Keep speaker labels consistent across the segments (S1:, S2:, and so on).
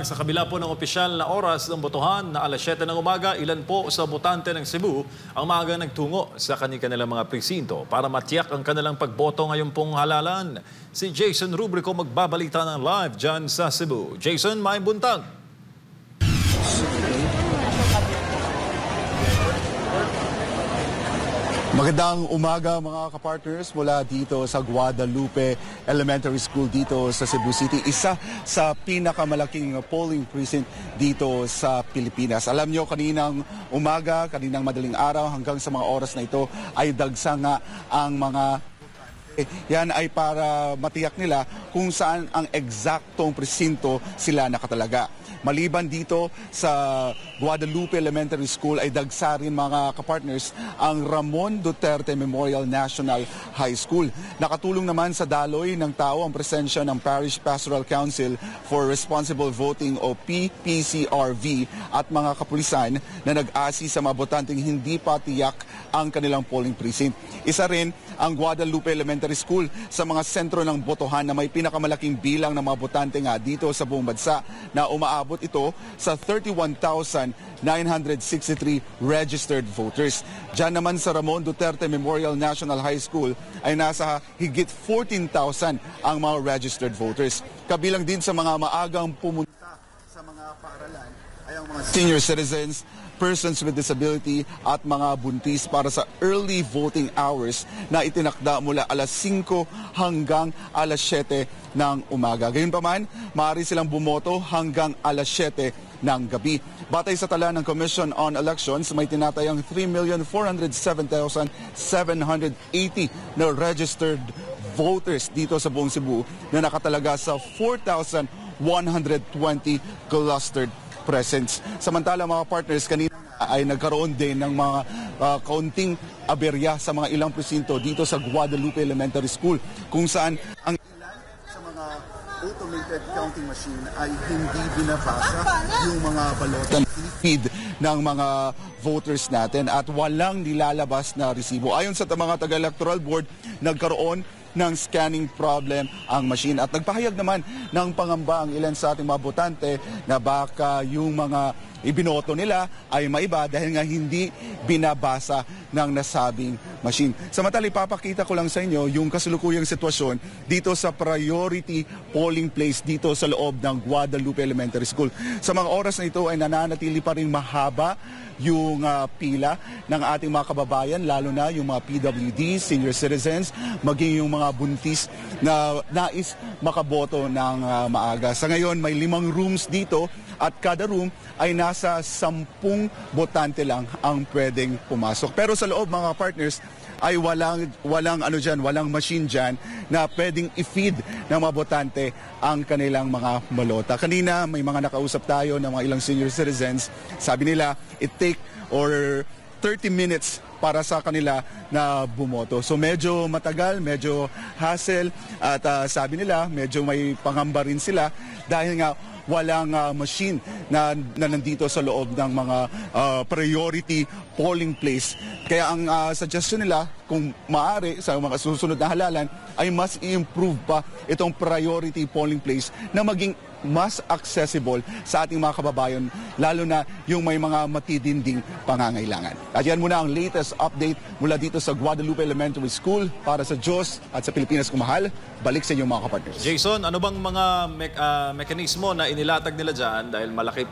S1: Sa kabila po ng opisyal na oras ng botohan na alas 7 ng umaga, ilan po sa botante ng Cebu ang maaga nagtungo sa kanilang mga presinto para matiyak ang kanilang pagboto ngayon pong halalan. Si Jason Rubrico magbabalita ng live dyan sa Cebu. Jason, may buntag.
S2: Magandang umaga mga kapartners mula dito sa Guadalupe Elementary School dito sa Cebu City. Isa sa pinakamalaking polling precinct dito sa Pilipinas. Alam nyo, kaninang umaga, kaninang madaling araw hanggang sa mga oras na ito ay dagsa nga ang mga yan ay para matiyak nila kung saan ang eksaktong presinto sila nakatalaga. Maliban dito sa Guadalupe Elementary School ay dagsa rin mga kapartners ang Ramon Duterte Memorial National High School. Nakatulong naman sa daloy ng tao ang presensya ng Parish Pastoral Council for Responsible Voting o PPCRV at mga kapulisan na nag-asi sa mga botanteng hindi pa tiyak ang kanilang polling precinct. Isa rin ang Guadalupe Elementary School sa mga sentro ng botohan na may pinakamalaking bilang ng mga botante nga dito sa buong bansa na umaabot ito sa 31,963 registered voters. Diyan naman sa Ramon Duterte Memorial National High School ay nasa higit 14,000 ang mga registered voters. Kabilang din sa mga maagang pumunta sa mga paaralan ay ang mga senior citizens, persons with disability at mga buntis para sa early voting hours na itinakda mula alas 5 hanggang alas 7 ng umaga. Gayunpaman, maaari silang bumoto hanggang alas 7 ng gabi. Batay sa tala ng Commission on Elections, may tinatayang 3,407,780 na registered voters dito sa buong Cebu na nakatalaga sa 4,120 clustered presence. Samantala mga partners, kanina ay nagkaroon din ng mga kaunting aberya sa mga ilang presinto dito sa Guadalupe Elementary School kung saan ang ilan sa mga automated counting machine ay hindi binabasa yung mga balota feed ng mga voters natin at walang nilalabas na resibo. Ayon sa mga taga-electoral board, nagkaroon ng scanning problem ang machine at nagpahayag naman ng pangamba ang ilan sa ating mga botante na baka yung mga ibinoto nila ay maiba dahil nga hindi binabasa ng nasabing machine. Samantala, ipapakita ko lang sa inyo yung kasalukuyang sitwasyon dito sa priority polling place dito sa loob ng Guadalupe Elementary School. Sa mga oras na ito ay nananatili pa rin mahaba yung pila ng ating mga kababayan, lalo na yung mga PWD, senior citizens, maging yung mga buntis na nais makaboto ng maaga. Sa ngayon, may 5 rooms dito at kada room ay nasa 10 botante lang ang pwedeng pumasok. Pero sa loob mga partners ay walang machine dyan na pwedeng i-feed ng mga botante ang kanilang mga balota. Kanina may mga nakausap tayo ng mga ilang senior citizens. Sabi nila it take or 30 minutes para sa kanila na bumoto. So medyo matagal, medyo hassle at sabi nila medyo may pangamba rin sila dahil nga walang machine na nandito sa loob ng mga priority polling place. Kaya ang suggestion nila, kung maaari sa mga susunod na halalan, ay mas i-improve pa itong priority polling place na maging mas accessible sa ating mga kababayan, lalo na yung may mga matidinding pangangailangan. At yan muna ang latest update mula dito sa Guadalupe Elementary School para sa Diyos at sa Pilipinas kumahal. Balik sa inyong mga kapartners.
S1: Jason, ano bang mga mekanismo na inilatag nila dyan dahil malaki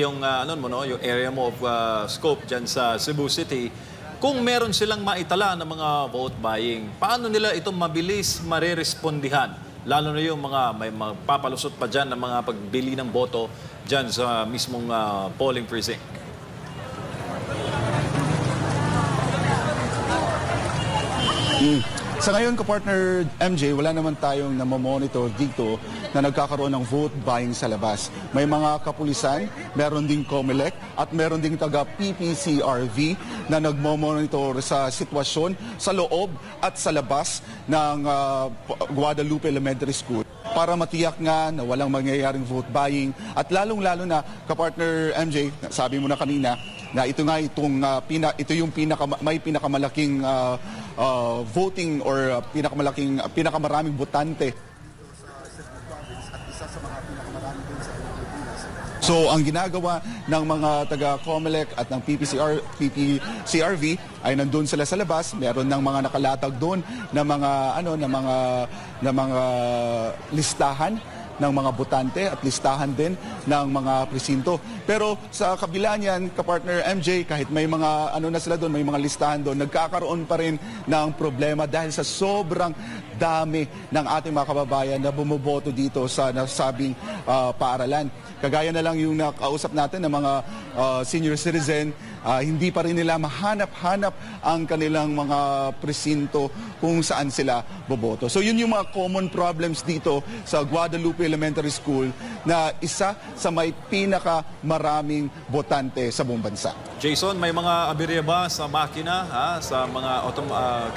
S1: yung yung area mo of scope dyan sa Cebu City? Kung meron silang maitala ng mga vote buying, paano nila itong mabilis marerespondihan? Lalo na yung mga may papalusot pa dyan ng mga pagbili ng boto dyan sa mismong polling precinct.
S2: Sa ngayon, kapartner MJ, wala naman tayong namomonitor dito na nagkakaroon ng vote buying sa labas. May mga kapulisan, meron ding COMELEC at meron ding taga PPCRV na nagmomonitor sa sitwasyon sa loob at sa labas ng Guadalupe Elementary School para matiyak nga na walang mangyayaring vote buying at lalong-lalo na, kapartner MJ, sabi mo na kanina, na ito nga ito yung may pinakamalaking voting or pinakamaraming botante sa Cebu Province at isa sa mga pinakamaraming din sa Pilipinas. So ang ginagawa ng mga taga-COMELEC at ng PPCRV ay nandun sila sa labas, meron ng mga nakalatag doon na mga listahan ng mga botante at listahan din ng mga presinto. Pero sa kabila niyan, kapartner MJ, kahit may mga na sila doon, may mga listahan doon, nagkakaroon pa rin ng problema dahil sa sobrang dami ng ating mga kababayan na bumoboto dito sa nasabing paaralan. Kagaya na lang yung nakausap natin ng mga senior citizen, hindi pa rin nila mahanap-hanap ang kanilang mga presinto kung saan sila boboto. So yun yung mga common problems dito sa Guadalupe Elementary School na isa sa may pinakamaraming botante sa buong bansa.
S1: Jason, may mga aberya ba sa makina, sa mga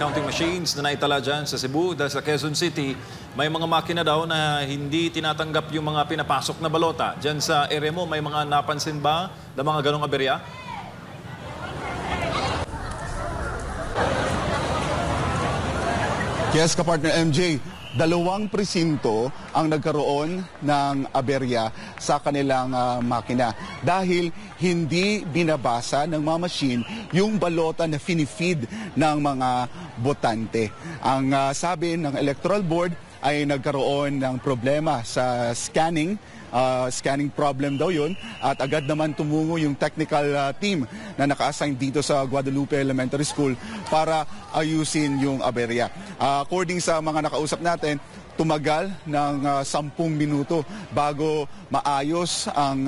S1: counting machines na naitala dyan sa Cebu? Dahil sa Quezon City, may mga makina daw na hindi tinatanggap yung mga pinapasok na balota. Dyan sa area mo, may mga napansin ba na mga ganong aberya?
S2: Yes, kapartner MJ, 2 presinto ang nagkaroon ng aberya sa kanilang makina dahil hindi binabasa ng mga machine yung balota na finifeed ng mga botante. Ang sabi ng Electoral Board ay nagkaroon ng problema sa scanning problem daw yun at agad naman tumungo yung technical team na naka-assign dito sa Guadalupe Elementary School para ayusin yung aberya. According sa mga nakausap natin, tumagal ng 10 minuto bago maayos ang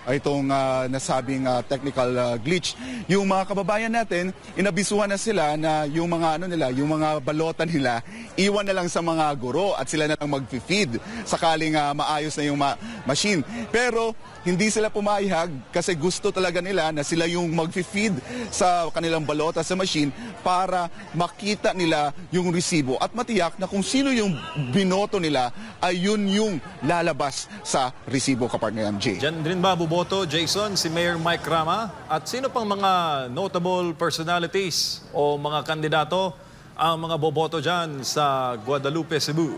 S2: itong nasabing technical glitch. Yung mga kababayan natin, inabisuhan na sila na yung mga yung mga balota nila, iwan na lang sa mga guro at sila na lang mag-feed sakaling maayos na yung machine. Pero hindi sila pumayag kasi gusto talaga nila na sila yung mag-feed sa kanilang balota sa machine para makita nila yung resibo at matiyak na kung sino yung binoto nila ay yun yung lalabas sa resibo, kapartner MJ.
S1: Diyan rin ba buboto, Jason, si Mayor Mike Rama? At sino pang mga notable personalities o mga kandidato ang mga boboto dyan sa Guadalupe, Cebu?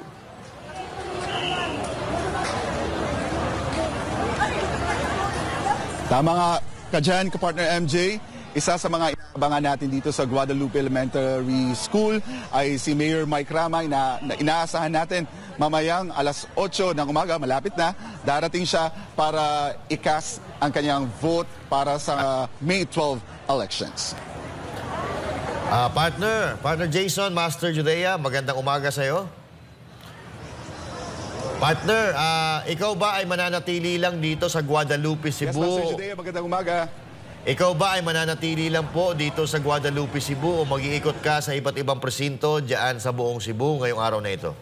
S2: Tama nga ka dyan, kapartner MJ. Isa sa mga inaabangan natin dito sa Guadalupe Elementary School ay si Mayor Mike Rama na inaasahan natin mamayang alas 8 ng umaga, malapit na, darating siya para i-cast ang kanyang vote para sa May 12 elections.
S3: Partner Jason, Master Judea, magandang umaga sa'yo. Partner, ikaw ba ay mananatili lang dito sa Guadalupe, Cebu?
S2: Yes, Master Judea, magandang umaga.
S3: Ikaw ba ay mananatili lang po dito sa Guadalupe, Cebu o mag-iikot ka sa iba't ibang presinto dyan sa buong Cebu ngayong araw na ito?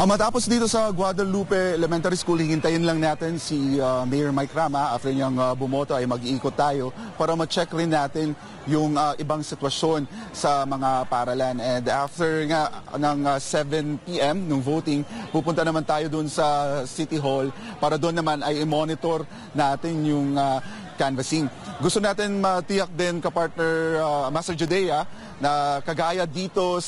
S2: Matapos dito sa Guadalupe Elementary School, hihintayin lang natin si Mayor Mike Rama. After niyang bumoto ay mag-iikot tayo para ma-check rin natin yung ibang sitwasyon sa mga paaralan. And after nga ng 7 p.m. nung voting, pupunta naman tayo dun sa City Hall para doon naman ay i-monitor natin yung canvassing. Gusto natin matiyak din, kapartner Master Judea, na kagaya dito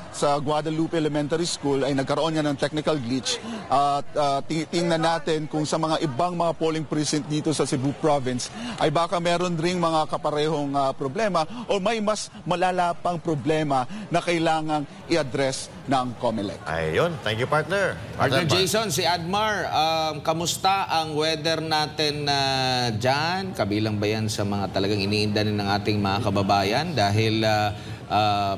S2: sa Guadalupe Elementary School ay nagkaroon nga ng technical glitch at tingnan natin kung sa mga ibang mga polling precinct dito sa Cebu Province ay baka meron ring mga kaparehong problema o may mas malala pang problema na kailangang i-address ng COMELEC.
S3: Ayun, thank you, partner.
S4: Partner Jason, si Admar, kamusta ang weather natin dyan? Kabilang ba yan sa mga talagang iniindanin ng ating mga kababayan? Dahil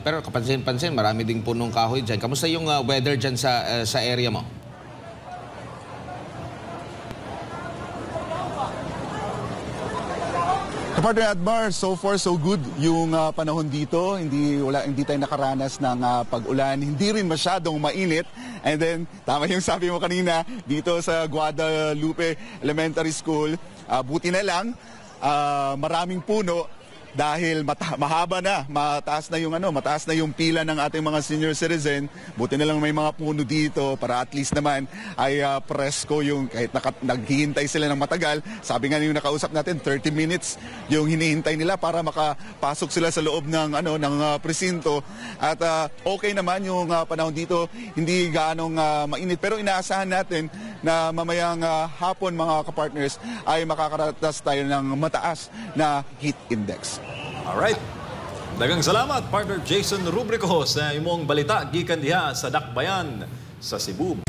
S4: pero kapansin-pansin, marami ding punong kahoy dyan. Kamusta yung weather dyan sa area mo?
S2: Partner Admar, so far so good yung panahon dito. Hindi tayo nakaranas ng pag-ulan. Hindi rin masyadong mainit. And then, tama yung sabi mo kanina, dito sa Guadalupe Elementary School, buti na lang, maraming puno. dahil mahaba na, mataas na yung pila ng ating mga senior citizen. Buti na lang may mga puno dito para at least naman ay presko yung kahit naghihintay sila ng matagal. Sabi nga yung nakausap natin 30 minutes yung hinihintay nila para makapasok sila sa loob ng presinto. At okay naman yung panahon dito, hindi gaanong mainit, pero inaasahan natin na mamayang hapon mga kapartners ay makakaratas tayo ng mataas na heat index.
S1: Alright. Dagang salamat, partner Jason Rubrico, sa imong balita gikan diha sa Dakbayan sa Cebu.